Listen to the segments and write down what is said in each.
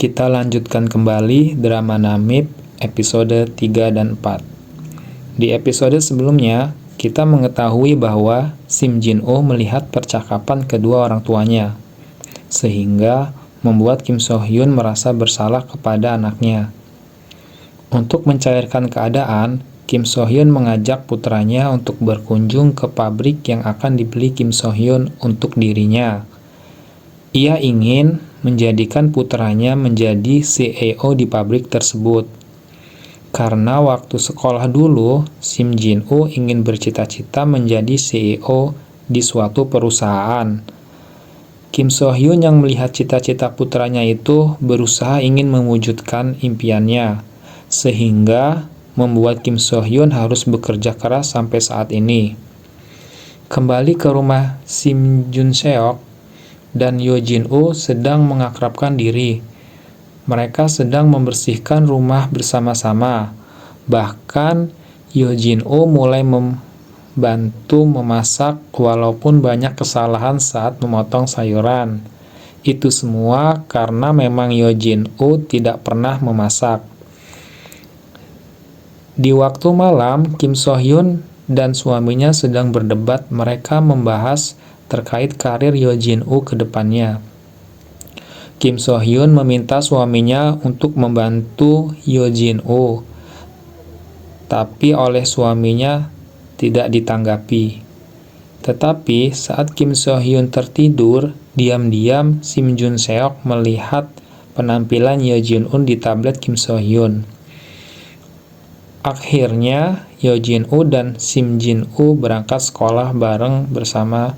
Kita lanjutkan kembali drama Namib episode 3 dan 4. Di episode sebelumnya, kita mengetahui bahwa Sim Jin-woo melihat percakapan kedua orang tuanya, sehingga membuat Kim So-hyun merasa bersalah kepada anaknya. Untuk mencairkan keadaan, Kim So-hyun mengajak putranya untuk berkunjung ke pabrik yang akan dibeli Kim So-hyun untuk dirinya. Ia ingin menjadikan putranya menjadi CEO di pabrik tersebut. Karena waktu sekolah dulu, Sim Jin-woo ingin bercita-cita menjadi CEO di suatu perusahaan. Kim So-hyun yang melihat cita-cita putranya itu berusaha ingin mewujudkan impiannya, sehingga membuat Kim So-hyun harus bekerja keras sampai saat ini. Kembali ke rumah Sim Jun-seok dan Yo Jin-woo sedang mengakrabkan diri. Mereka sedang membersihkan rumah bersama-sama. Bahkan Yo Jin-woo mulai membantu memasak walaupun banyak kesalahan saat memotong sayuran. Itu semua karena memang Yo Jin-woo tidak pernah memasak. Di waktu malam, Kim So-hyun dan suaminya sedang berdebat. Mereka membahas terkait karir Yo Jin-woo ke depannya. Kim So-hyun meminta suaminya untuk membantu Yo Jin-woo, tapi oleh suaminya tidak ditanggapi. Tetapi saat Kim So-hyun tertidur, diam-diam Sim Jun-seok melihat penampilan Yo Jin-woo di tablet Kim So-hyun. Akhirnya, Yo Jin-woo dan Sim Jin-woo berangkat sekolah bareng bersama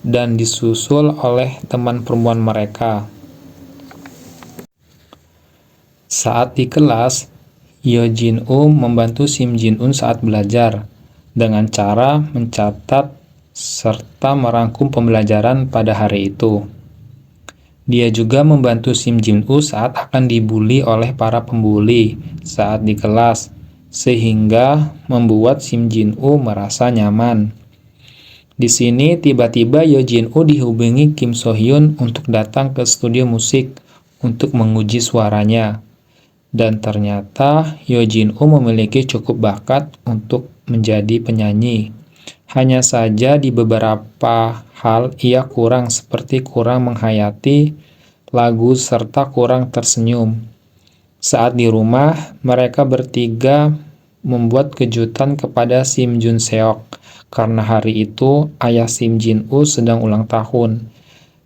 dan disusul oleh teman perempuan mereka. Saat di kelas, Yo Jin-woo membantu Sim Jin-woo saat belajar dengan cara mencatat serta merangkum pembelajaran pada hari itu. Dia juga membantu Sim Jin-woo saat akan dibully oleh para pembuli saat di kelas, sehingga membuat Sim Jin-woo merasa nyaman. Di sini tiba-tiba Yo Jin-woo dihubungi Kim So-hyun untuk datang ke studio musik untuk menguji suaranya. Dan ternyata Yo Jin-woo memiliki cukup bakat untuk menjadi penyanyi. Hanya saja di beberapa hal ia kurang, seperti kurang menghayati lagu serta kurang tersenyum. Saat di rumah, mereka bertiga membuat kejutan kepada Sim Jun-seok. Karena hari itu ayah Sim Jin-woo sedang ulang tahun,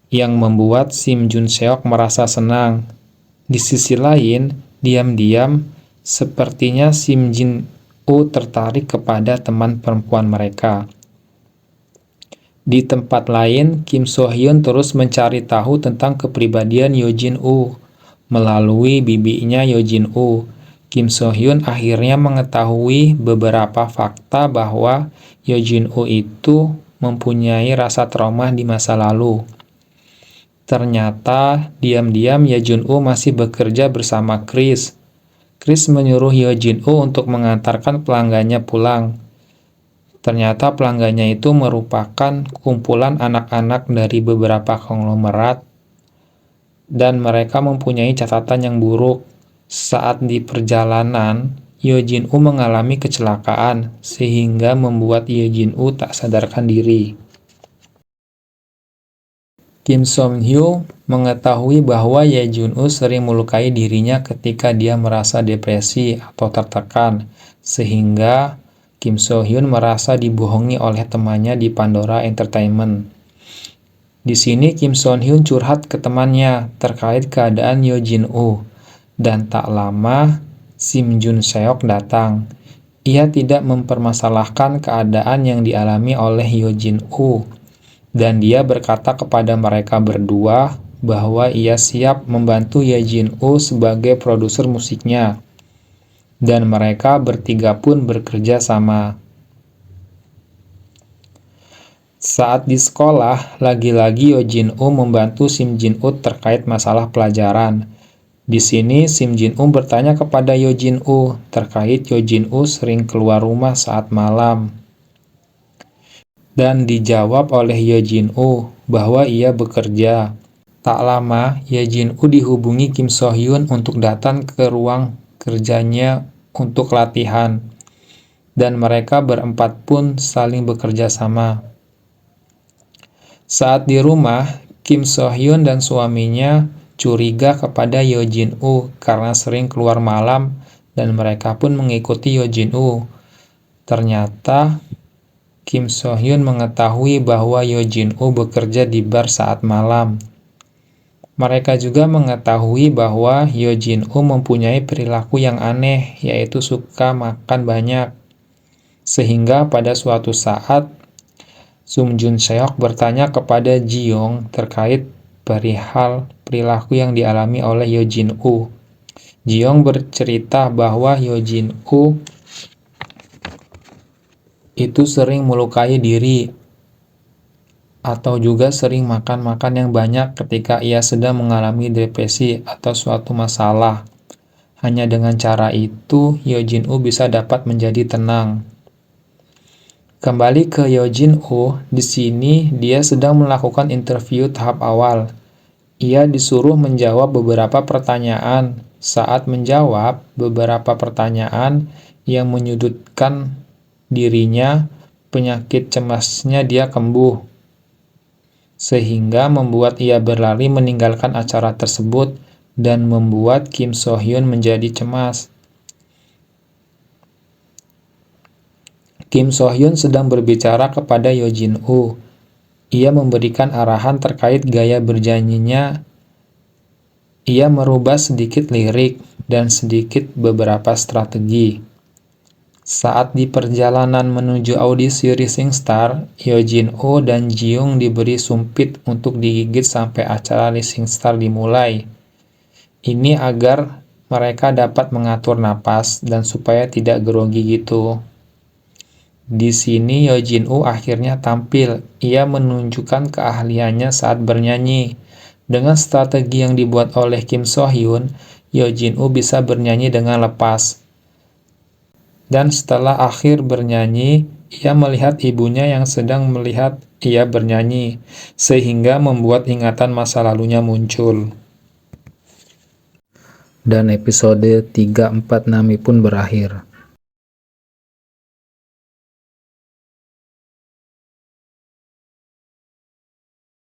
yang membuat Sim Jun-seok merasa senang. Di sisi lain, diam-diam sepertinya Sim Jin-woo tertarik kepada teman perempuan mereka. Di tempat lain, Kim So-hyun terus mencari tahu tentang kepribadian Yo Jin-woo. Melalui bibinya Yo Jin-woo, Kim So-hyun akhirnya mengetahui beberapa fakta bahwa Yo Jin-woo itu mempunyai rasa trauma di masa lalu. Ternyata, diam-diam Yo Jin-woo masih bekerja bersama Chris. Chris menyuruh Yo Jin-woo untuk mengantarkan pelanggannya pulang. Ternyata pelanggannya itu merupakan kumpulan anak-anak dari beberapa konglomerat, dan mereka mempunyai catatan yang buruk. Saat di perjalanan, Yo Jin-woo mengalami kecelakaan, sehingga membuat Yo Jin-woo tak sadarkan diri. Kim So-hyun mengetahui bahwa Yo Jin-woo sering melukai dirinya ketika dia merasa depresi atau tertekan, sehingga Kim So-hyun merasa dibohongi oleh temannya di Pandora Entertainment. Di sini Kim So-hyun curhat ke temannya terkait keadaan Yo Jin-woo, dan tak lama Sim Jun-seok datang. Ia tidak mempermasalahkan keadaan yang dialami oleh Yo Jin-woo, dan dia berkata kepada mereka berdua bahwa ia siap membantu Yo Jin-woo sebagai produser musiknya. Dan mereka bertiga pun bekerja sama. Saat di sekolah, lagi-lagi Yo Jin-woo membantu Sim Jin-woo terkait masalah pelajaran. Di sini Sim Jin-woo bertanya kepada Yo Jin-woo terkait Yo Jin-woo sering keluar rumah saat malam. Dan dijawab oleh Yo Jin-woo bahwa ia bekerja. Tak lama, Ye Jin-woo dihubungi Kim So-hyun untuk datang ke ruang kerjanya untuk latihan, dan mereka berempat pun saling bekerja sama. Saat di rumah, Kim So-hyun dan suaminya curiga kepada Ye Jin-woo karena sering keluar malam, dan mereka pun mengikuti Ye Jin-woo. Ternyata, Kim So-hyun mengetahui bahwa Ye Jin-woo bekerja di bar saat malam. Mereka juga mengetahui bahwa Ye Jin-woo mempunyai perilaku yang aneh, yaitu suka makan banyak. Sehingga pada suatu saat, Sung Jun-seok bertanya kepada Ji-young terkait perihal perilaku yang dialami oleh Ye Jin-woo. Ji-young bercerita bahwa Ye Jin-woo itu sering melukai diri atau juga sering makan yang banyak ketika ia sedang mengalami depresi atau suatu masalah. Hanya dengan cara itu, Ye Jin-woo bisa dapat menjadi tenang. Kembali ke Ye Jin-woo, di sini dia sedang melakukan interview tahap awal. Ia disuruh menjawab beberapa pertanyaan. Saat menjawab beberapa pertanyaan yang menyudutkan dirinya, penyakit cemasnya dia kambuh, sehingga membuat ia berlari meninggalkan acara tersebut dan membuat Kim So-hyun menjadi cemas. Kim So-hyun sedang berbicara kepada Ye Jin-woo. Ia memberikan arahan terkait gaya bernyanyinya. Ia merubah sedikit lirik dan sedikit beberapa strategi. Saat di perjalanan menuju audisi Rising Star, Ye Jin-woo dan Ji-young diberi sumpit untuk digigit sampai acara Rising Star dimulai. Ini agar mereka dapat mengatur napas dan supaya tidak grogi gitu. Di sini Ye Jin-woo akhirnya tampil. Ia menunjukkan keahliannya saat bernyanyi. Dengan strategi yang dibuat oleh Kim So-hyun, Ye Jin-woo bisa bernyanyi dengan lepas. Dan setelah akhir bernyanyi, ia melihat ibunya yang sedang melihat ia bernyanyi, sehingga membuat ingatan masa lalunya muncul. Dan episode 3, 4, 6 pun berakhir.